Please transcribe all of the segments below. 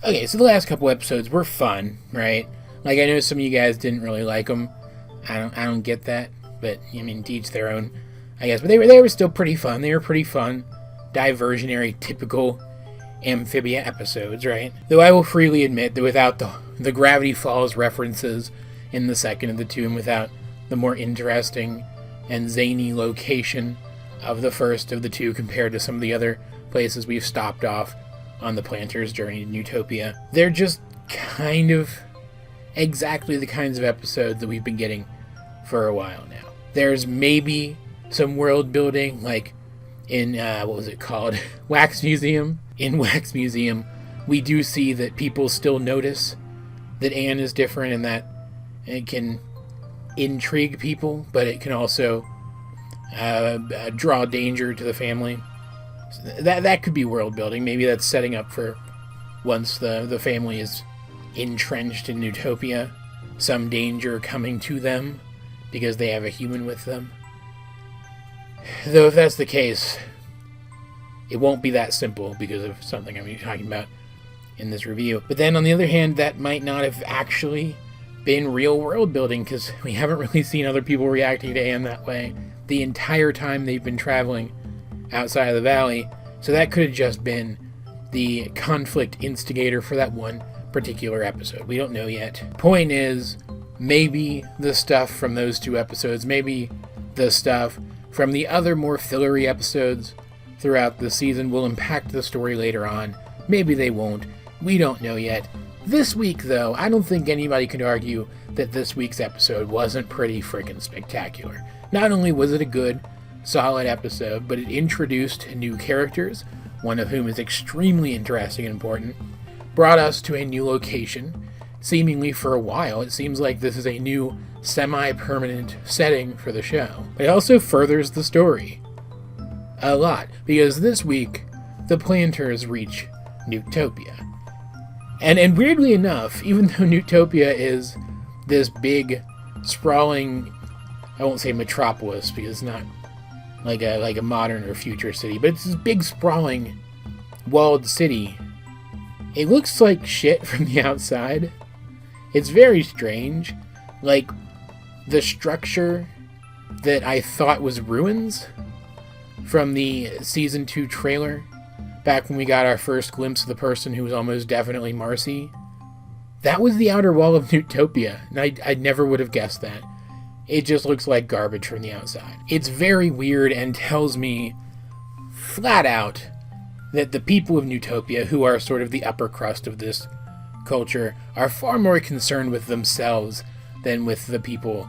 Okay, so the last couple episodes were fun, right? Like, I know some of you guys didn't really like them. I don't get that, but, I mean, to each their own, I guess. But they were still pretty fun. They were pretty fun, diversionary, typical Amphibia episodes, right? Though I will freely admit that without the Gravity Falls references in the second of the two, and without the more interesting and zany location of the first of the two compared to some of the other places we've stopped off on the Planter's journey to Newtopia, they're just kind of exactly the kinds of episodes that we've been getting for a while now. There's maybe some world building, like in, what was it called? Wax Museum. In Wax Museum, we do see that people still notice that Anne is different, and that it can intrigue people, but it can also draw danger to the family. So that could be world building. Maybe that's setting up for once the family is entrenched in Newtopia, some danger coming to them because they have a human with them. Though if that's the case, it won't be that simple because of something I'm talking about in this review. But then on the other hand, that might not have actually been real world building, because we haven't really seen other people reacting to Anne that way the entire time they've been traveling outside of the valley. So that could have just been the conflict instigator for that one particular episode. We don't know yet. Point is, maybe the stuff from those two episodes, maybe the stuff from the other more fillery episodes throughout the season will impact the story later on. Maybe they won't. We don't know yet. This week, though, I don't think anybody could argue that this week's episode wasn't pretty freaking spectacular. Not only was it a good, solid episode, but it introduced new characters, one of whom is extremely interesting and important, brought us to a new location, seemingly for a while. It seems like this is a new, semi-permanent setting for the show. It also furthers the story a lot, because this week, the Planters reach Newtopia. And weirdly enough, even though Newtopia is this big, sprawling, I won't say metropolis, because it's not like a modern or future city, but it's this big, sprawling, walled city. It looks like shit from the outside. It's very strange. Like, the structure that I thought was ruins from the Season 2 trailer, back when we got our first glimpse of the person who was almost definitely Marcy, that was the outer wall of Newtopia, and I never would have guessed that. It just looks like garbage from the outside. It's very weird and tells me flat out that the people of Newtopia, who are sort of the upper crust of this culture, are far more concerned with themselves than with the people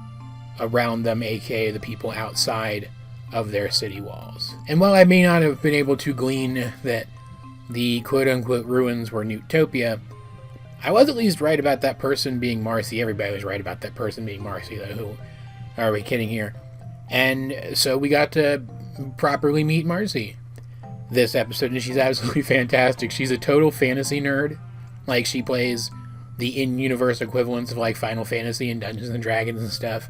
around them, aka the people outside of their city walls. And while I may not have been able to glean that the quote-unquote ruins were Newtopia, I was at least right about that person being Marcy. Everybody was right about that person being Marcy, though. Who are we kidding here? And so we got to properly meet Marcy this episode, and she's absolutely fantastic. She's a total fantasy nerd. Like, she plays the in-universe equivalents of, like, Final Fantasy and Dungeons and Dragons and stuff.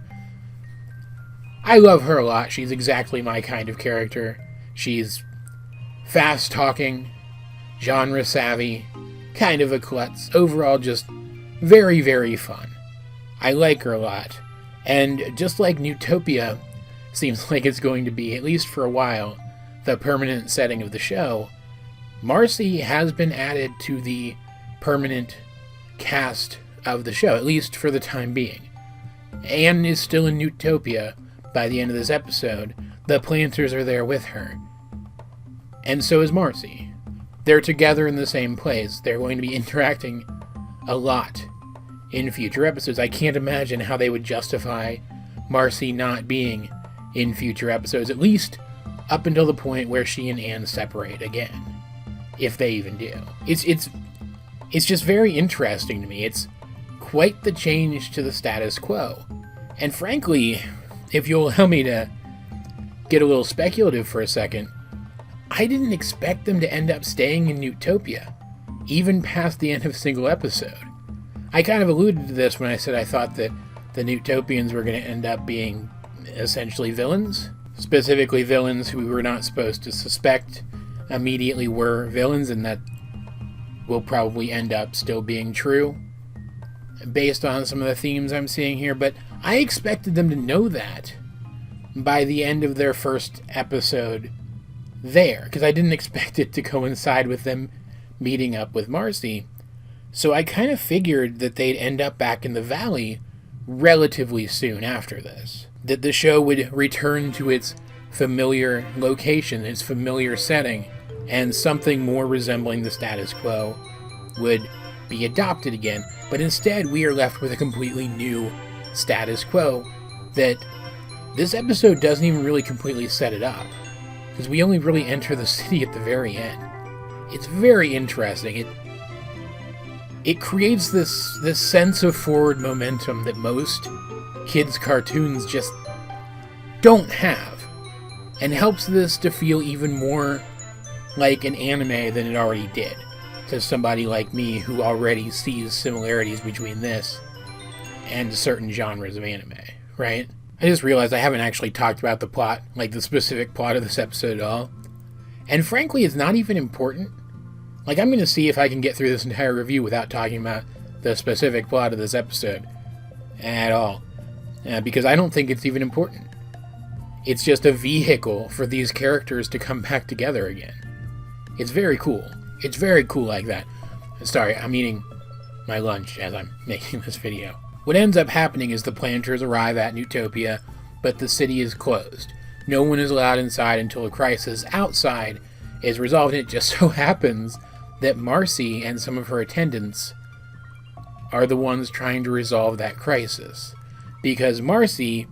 I love her a lot. She's exactly my kind of character. She's fast-talking, genre-savvy, kind of a klutz. Overall, just very, very fun. I like her a lot. And just like Newtopia seems like it's going to be, at least for a while, the permanent setting of the show, Marcy has been added to the permanent cast of the show, at least for the time being. Anne is still in Newtopia by the end of this episode. The Planters are there with her. And so is Marcy. They're together in the same place. They're going to be interacting a lot in future episodes. I can't imagine how they would justify Marcy not being in future episodes, at least up until the point where she and Anne separate again, if they even do. It's just very interesting to me. It's quite the change to the status quo. And frankly, if you'll allow me to get a little speculative for a second, I didn't expect them to end up staying in Newtopia, even past the end of a single episode. I kind of alluded to this when I said I thought that the Newtopians were going to end up being essentially villains. Specifically villains who we were not supposed to suspect immediately were villains, and that will probably end up still being true based on some of the themes I'm seeing here, but I expected them to know that by the end of their first episode there, because I didn't expect it to coincide with them meeting up with Marcy. So I kind of figured that they'd end up back in the valley relatively soon after this. That the show would return to its familiar location, its familiar setting, and something more resembling the status quo would be adopted again. But instead, we are left with a completely new status quo that this episode doesn't even really completely set it up, because we only really enter the city at the very end. It's very interesting. It creates this sense of forward momentum that most kids' cartoons just don't have, and helps this to feel even more like an anime than it already did, to somebody like me who already sees similarities between this and certain genres of anime, right? I just realized I haven't actually talked about the plot, like the specific plot of this episode at all. And frankly, it's not even important. Like, I'm going to see if I can get through this entire review without talking about the specific plot of this episode at all. Because I don't think it's even important. It's just a vehicle for these characters to come back together again. It's very cool. It's very cool like that. Sorry, I'm eating my lunch as I'm making this video. What ends up happening is the planters arrive at Newtopia, but the city is closed. No one is allowed inside until a crisis outside is resolved, and it just so happens that Marcy and some of her attendants are the ones trying to resolve that crisis. Because Marcy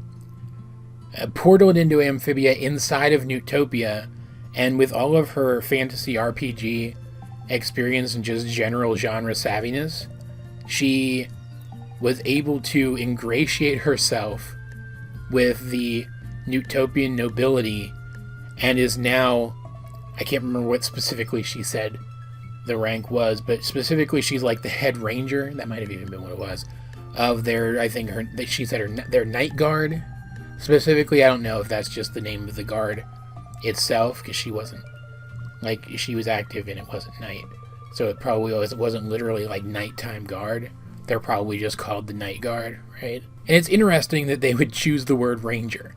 portaled into Amphibia inside of Newtopia, and with all of her fantasy RPG experience and just general genre savviness, she was able to ingratiate herself with the Newtopian nobility, and is now, I can't remember what specifically she said the rank was, but specifically she's like the head ranger, that might have even been what it was, of their, I think she said their night guard. Specifically, I don't know if that's just the name of the guard itself, because she wasn't, like, she was active and it wasn't night. So it probably wasn't literally like nighttime guard. They're probably just called the night guard, right? And it's interesting that they would choose the word ranger.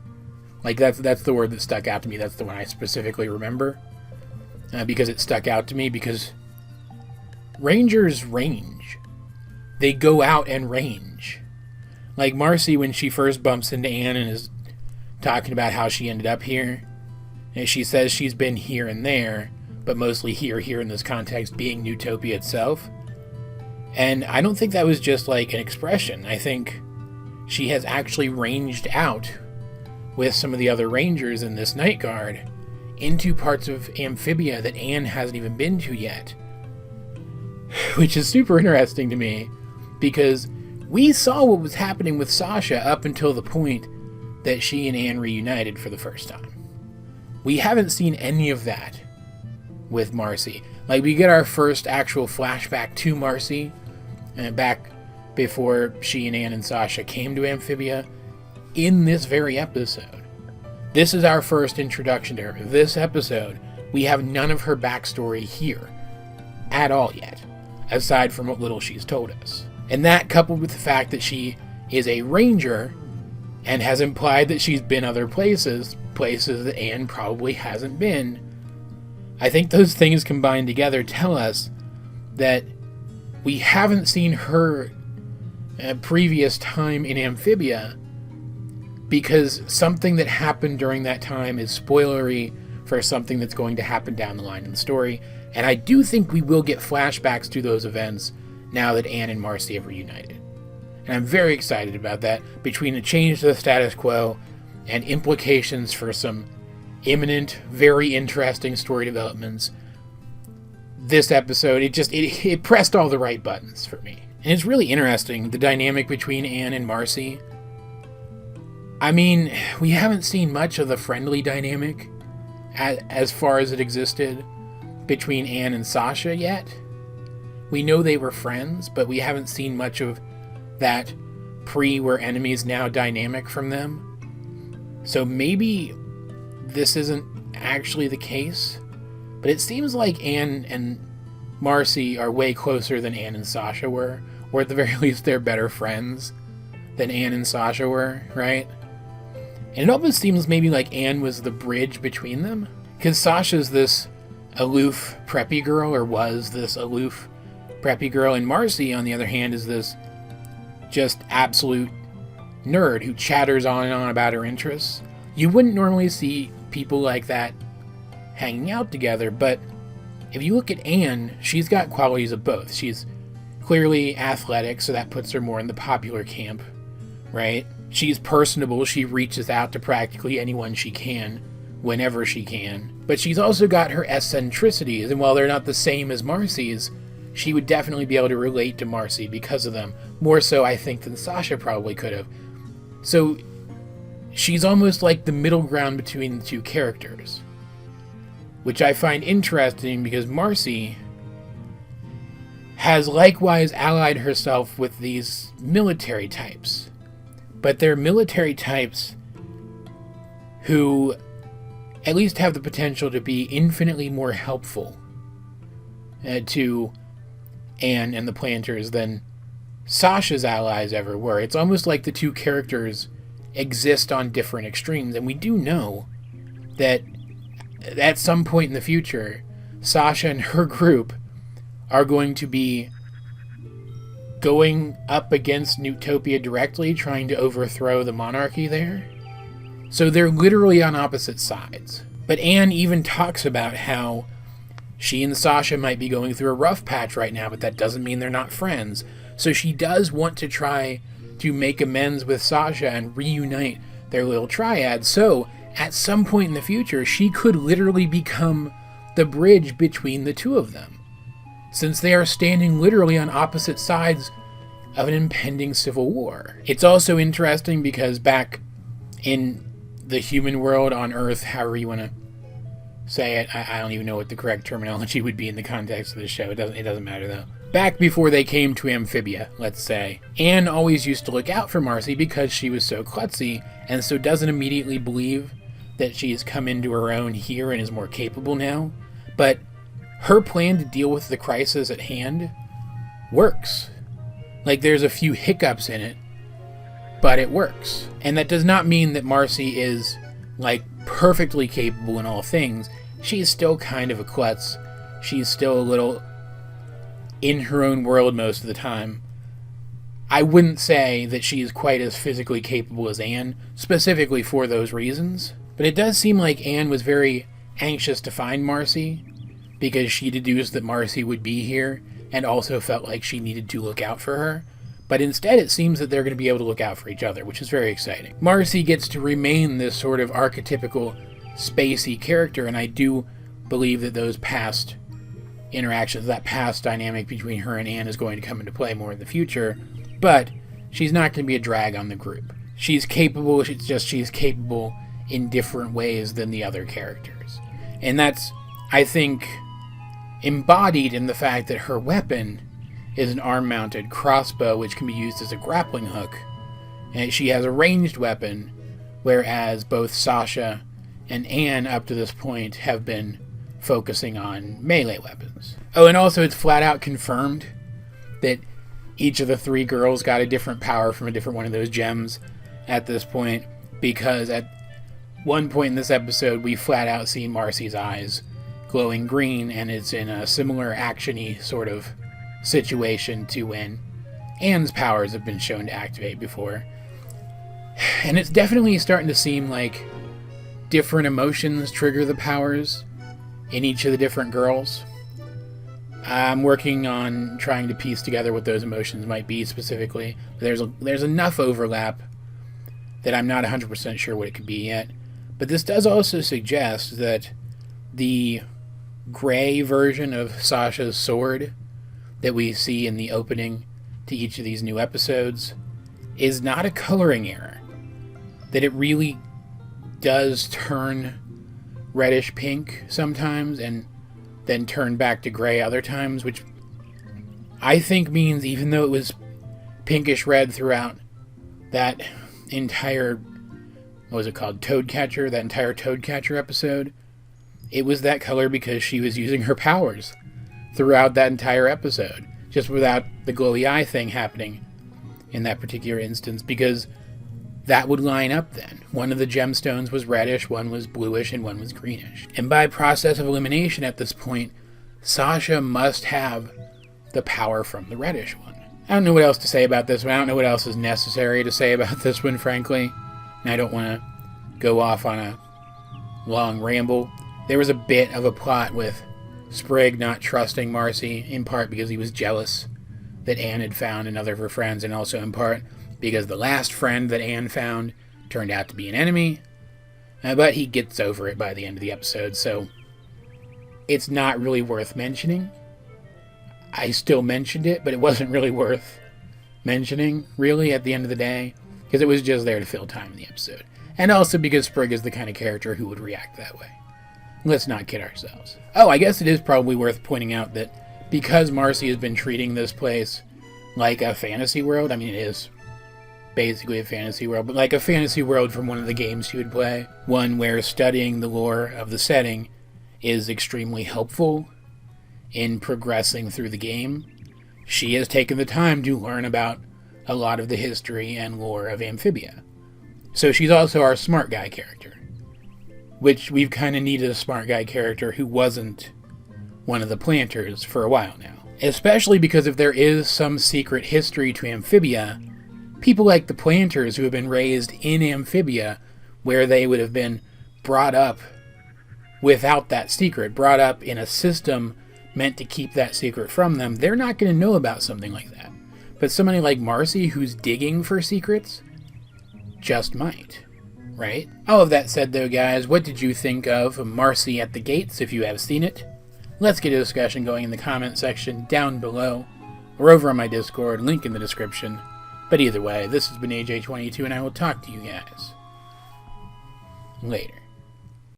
Like, that's the word that stuck out to me. That's the one I specifically remember. Because it stuck out to me, because rangers range. They go out and range. Like Marcy, when she first bumps into Anne and is talking about how she ended up here, and she says she's been here and there, but mostly here in this context being Newtopia itself. And I don't think that was just like an expression. I think she has actually ranged out with some of the other rangers in this night guard into parts of Amphibia that Anne hasn't even been to yet. Which is super interesting to me, because we saw what was happening with Sasha up until the point that she and Anne reunited for the first time. We haven't seen any of that with Marcy. Like, we get our first actual flashback to Marcy, back before she and Anne and Sasha came to Amphibia, in this very episode. This is our first introduction to her. This episode, we have none of her backstory here at all yet, aside from what little she's told us. And that, coupled with the fact that she is a ranger and has implied that she's been other places that Anne probably hasn't been, I think those things combined together tell us that we haven't seen her previous time in Amphibia, because something that happened during that time is spoilery for something that's going to happen down the line in the story. And I do think we will get flashbacks to those events now that Anne and Marcy have reunited. And I'm very excited about that, between a change to the status quo and implications for some imminent, very interesting story developments. This episode, it pressed all the right buttons for me. And it's really interesting, the dynamic between Anne and Marcy. I mean, we haven't seen much of the friendly dynamic as far as it existed between Anne and Sasha yet. We know they were friends, but we haven't seen much of that we're enemies now dynamic from them. So maybe this isn't actually the case, but it seems like Anne and Marcy are way closer than Anne and Sasha were, or at the very least they're better friends than Anne and Sasha were, right? And it almost seems maybe like Anne was the bridge between them, because Sasha's this aloof, preppy girl, or was this aloof, preppy girl, and Marcy, on the other hand, is this just absolute nerd who chatters on and on about her interests. You wouldn't normally see people like that hanging out together, but if you look at Anne, she's got qualities of both. She's clearly athletic, so that puts her more in the popular camp, right? She's personable. She reaches out to practically anyone she can, whenever she can. But she's also got her eccentricities, and while they're not the same as Marcy's, she would definitely be able to relate to Marcy because of them. More so, I think, than Sasha probably could have. So, she's almost like the middle ground between the two characters. Which I find interesting because Marcy has likewise allied herself with these military types. But they're military types who at least have the potential to be infinitely more helpful to Anne and the Planters than Sasha's allies ever were. It's almost like the two characters exist on different extremes, and we do know that at some point in the future, Sasha and her group are going to be going up against Newtopia directly, trying to overthrow the monarchy there. So they're literally on opposite sides. But Anne even talks about how she and Sasha might be going through a rough patch right now, but that doesn't mean they're not friends. So she does want to try to make amends with Sasha and reunite their little triad. So at some point in the future, she could literally become the bridge between the two of them, since they are standing literally on opposite sides of an impending civil war. It's also interesting because back in the human world on Earth, however you want to say it, I don't even know what the correct terminology would be in the context of the show. It doesn't matter though. Back before they came to Amphibia, let's say, Anne always used to look out for Marcy because she was so klutzy, and so doesn't immediately believe that she's come into her own here and is more capable now. But her plan to deal with the crisis at hand works. Like, there's a few hiccups in it, but it works. And that does not mean that Marcy is, like, perfectly capable in all things. She's still kind of a klutz. She's still a little in her own world most of the time. I wouldn't say that she's quite as physically capable as Anne, specifically for those reasons. But it does seem like Anne was very anxious to find Marcy, because she deduced that Marcy would be here, and also felt like she needed to look out for her. But instead it seems that they're going to be able to look out for each other, which is very exciting. Marcy gets to remain this sort of archetypical spacey character, and I do believe that those past interactions, that past dynamic between her and Anne is going to come into play more in the future, but she's not going to be a drag on the group. She's capable, she's capable in different ways than the other characters. And that's, I think, embodied in the fact that her weapon is an arm-mounted crossbow which can be used as a grappling hook. And she has a ranged weapon, whereas both Sasha and Anne up to this point have been focusing on melee weapons. Oh, and also it's flat out confirmed that each of the three girls got a different power from a different one of those gems at this point, because at one point in this episode we flat out see Marcy's eyes glowing green, and it's in a similar action-y sort of situation to when Anne's powers have been shown to activate before. And it's definitely starting to seem like different emotions trigger the powers in each of the different girls. I'm working on trying to piece together what those emotions might be specifically. But there's enough overlap that I'm not 100% sure what it could be yet. But this does also suggest that the gray version of Sasha's sword that we see in the opening to each of these new episodes is not a coloring error. That it really does turn reddish pink sometimes and then turn back to gray other times, which I think means even though it was pinkish red throughout that entire, what was it called, Toadcatcher, that entire Toadcatcher episode, it was that color because she was using her powers throughout that entire episode, just without the glowy eye thing happening in that particular instance, because that would line up then. One of the gemstones was reddish, one was bluish, and one was greenish. And by process of elimination at this point, Sasha must have the power from the reddish one. I don't know what else to say about this one. I don't know what else is necessary to say about this one, frankly. And I don't want to go off on a long ramble. There was a bit of a plot with Sprig not trusting Marcy, in part because he was jealous that Anne had found another of her friends, and also in part because the last friend that Anne found turned out to be an enemy. But he gets over it by the end of the episode, so it's not really worth mentioning. I still mentioned it, but it wasn't really worth mentioning, really, at the end of the day, because it was just there to fill time in the episode. And also because Sprig is the kind of character who would react that way. Let's not kid ourselves. Oh, I guess it is probably worth pointing out that because Marcy has been treating this place like a fantasy world, I mean, it is basically a fantasy world, but like a fantasy world from one of the games she would play, one where studying the lore of the setting is extremely helpful in progressing through the game. She has taken the time to learn about a lot of the history and lore of Amphibia. So she's also our smart guy character, which we've kind of needed a smart guy character who wasn't one of the planters for a while now. Especially because if there is some secret history to Amphibia, people like the planters who have been raised in Amphibia, where they would have been brought up without that secret, brought up in a system meant to keep that secret from them, they're not going to know about something like that. But somebody like Marcy, who's digging for secrets, just might, right? All of that said, though, guys, what did you think of Marcy at the Gates, if you have seen it? Let's get a discussion going in the comment section down below, or over on my Discord, link in the description. But either way, this has been AJ22, and I will talk to you guys later.